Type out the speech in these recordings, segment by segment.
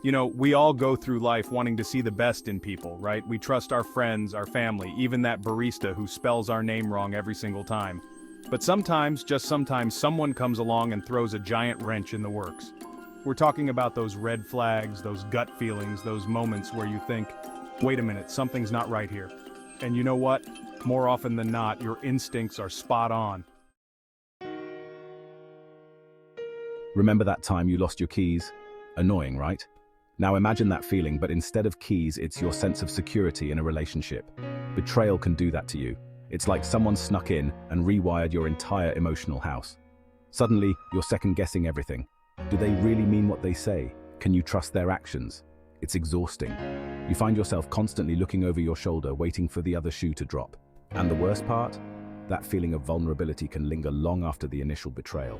You know, we all go through life wanting to see the best in people, right? We trust our friends, our family, even that barista who spells our name wrong every single time. But sometimes, just sometimes, someone comes along and throws a giant wrench in the works. We're talking about those red flags, those gut feelings, those moments where you think, wait a minute, something's not right here. And you know what? More often than not, your instincts are spot on. Remember that time you lost your keys? Annoying, right? Now imagine that feeling, but instead of keys, it's your sense of security in a relationship. Betrayal can do that to you. It's like someone snuck in and rewired your entire emotional house. Suddenly, you're second-guessing everything. Do they really mean what they say? Can you trust their actions? It's exhausting. You find yourself constantly looking over your shoulder, waiting for the other shoe to drop. And the worst part? That feeling of vulnerability can linger long after the initial betrayal.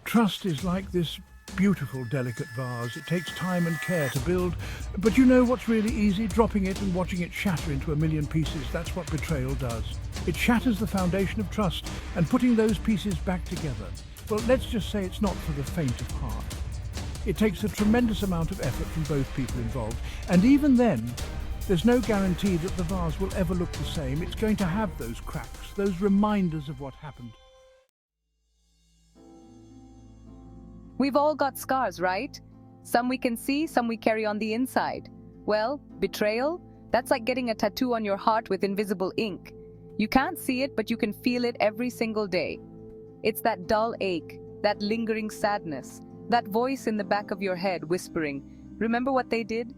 Trust is like this beautiful, delicate vase. It takes time and care to build, but you know what's really easy? Dropping it and watching it shatter into a million pieces. That's what betrayal does. It shatters the foundation of trust, and putting those pieces back together, well, let's just say it's not for the faint of heart. It takes a tremendous amount of effort from both people involved, and even then, there's no guarantee that the vase will ever look the same. It's going to have those cracks, those reminders of what happened. We've all got scars, right? Some we can see, some we carry on the inside. Well, betrayal? That's like getting a tattoo on your heart with invisible ink. You can't see it, but you can feel it every single day. It's that dull ache, that lingering sadness, that voice in the back of your head whispering, "Remember what they did?"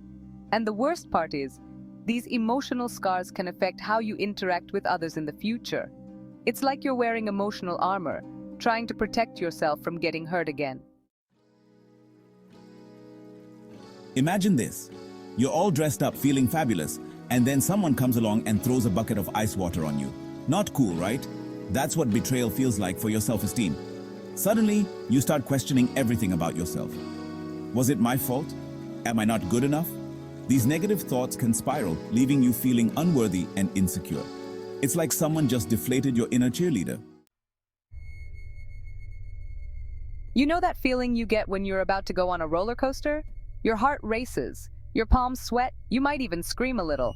And the worst part is, these emotional scars can affect how you interact with others in the future. It's like you're wearing emotional armor, trying to protect yourself from getting hurt again. Imagine this. You're all dressed up, feeling fabulous, and then someone comes along and throws a bucket of ice water on you. Not cool, right? That's what betrayal feels like for your self-esteem. Suddenly, you start questioning everything about yourself. Was it my fault? Am I not good enough? These negative thoughts can spiral, leaving you feeling unworthy and insecure. It's like someone just deflated your inner cheerleader. You know that feeling you get when you're about to go on a roller coaster? Your heart races, your palms sweat, you might even scream a little.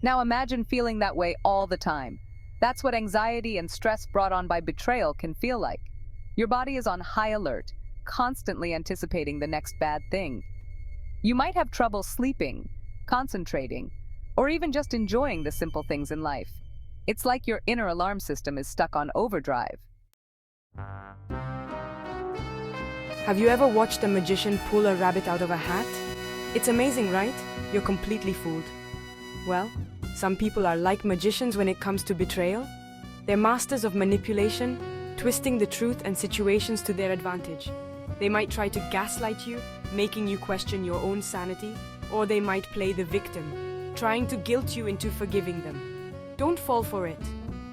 Now imagine feeling that way all the time. That's what anxiety and stress brought on by betrayal can feel like. Your body is on high alert, constantly anticipating the next bad thing. You might have trouble sleeping, concentrating, or even just enjoying the simple things in life. It's like your inner alarm system is stuck on overdrive. Have you ever watched a magician pull a rabbit out of a hat? It's amazing, right? You're completely fooled. Well, some people are like magicians when it comes to betrayal. They're masters of manipulation, twisting the truth and situations to their advantage. They might try to gaslight you, making you question your own sanity, or they might play the victim, trying to guilt you into forgiving them. Don't fall for it.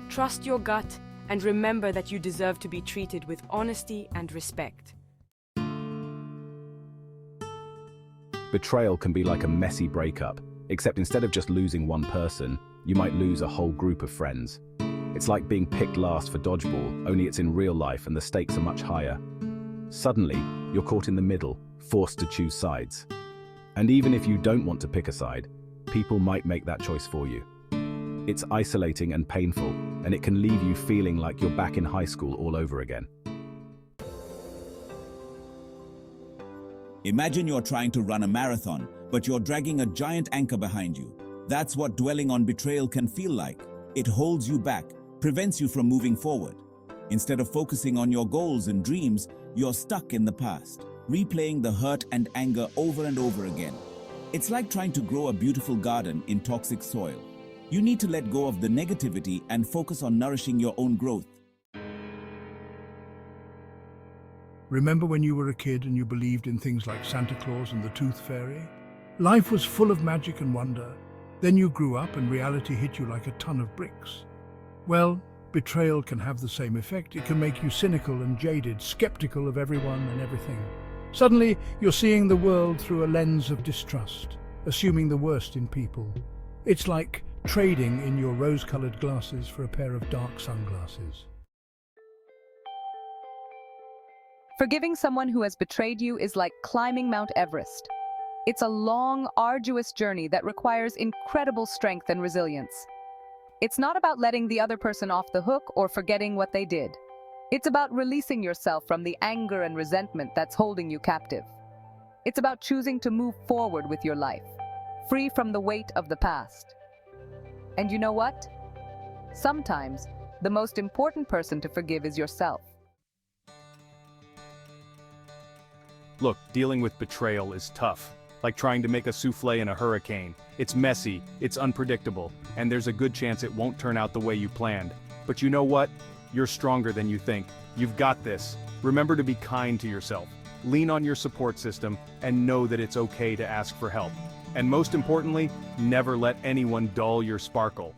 Trust your gut and remember that you deserve to be treated with honesty and respect. Betrayal can be like a messy breakup, except instead of just losing one person, you might lose a whole group of friends. It's like being picked last for dodgeball, only it's in real life and the stakes are much higher. Suddenly, you're caught in the middle, forced to choose sides. And even if you don't want to pick a side, people might make that choice for you. It's isolating and painful, and it can leave you feeling like you're back in high school all over again. Imagine you're trying to run a marathon, but you're dragging a giant anchor behind you. That's what dwelling on betrayal can feel like. It holds you back, prevents you from moving forward. Instead of focusing on your goals and dreams, you're stuck in the past, replaying the hurt and anger over and over again. It's like trying to grow a beautiful garden in toxic soil. You need to let go of the negativity and focus on nourishing your own growth. Remember when you were a kid and you believed in things like Santa Claus and the Tooth Fairy? Life was full of magic and wonder. Then you grew up and reality hit you like a ton of bricks. Well, betrayal can have the same effect. It can make you cynical and jaded, skeptical of everyone and everything. Suddenly, you're seeing the world through a lens of distrust, assuming the worst in people. It's like trading in your rose-colored glasses for a pair of dark sunglasses. Forgiving someone who has betrayed you is like climbing Mount Everest. It's a long, arduous journey that requires incredible strength and resilience. It's not about letting the other person off the hook or forgetting what they did. It's about releasing yourself from the anger and resentment that's holding you captive. It's about choosing to move forward with your life, free from the weight of the past. And you know what? Sometimes, the most important person to forgive is yourself. Look, dealing with betrayal is tough. Like trying to make a souffle in a hurricane. It's messy, it's unpredictable, and there's a good chance it won't turn out the way you planned. But you know what? You're stronger than you think. You've got this. Remember to be kind to yourself. Lean on your support system, and know that it's okay to ask for help. And most importantly, never let anyone dull your sparkle.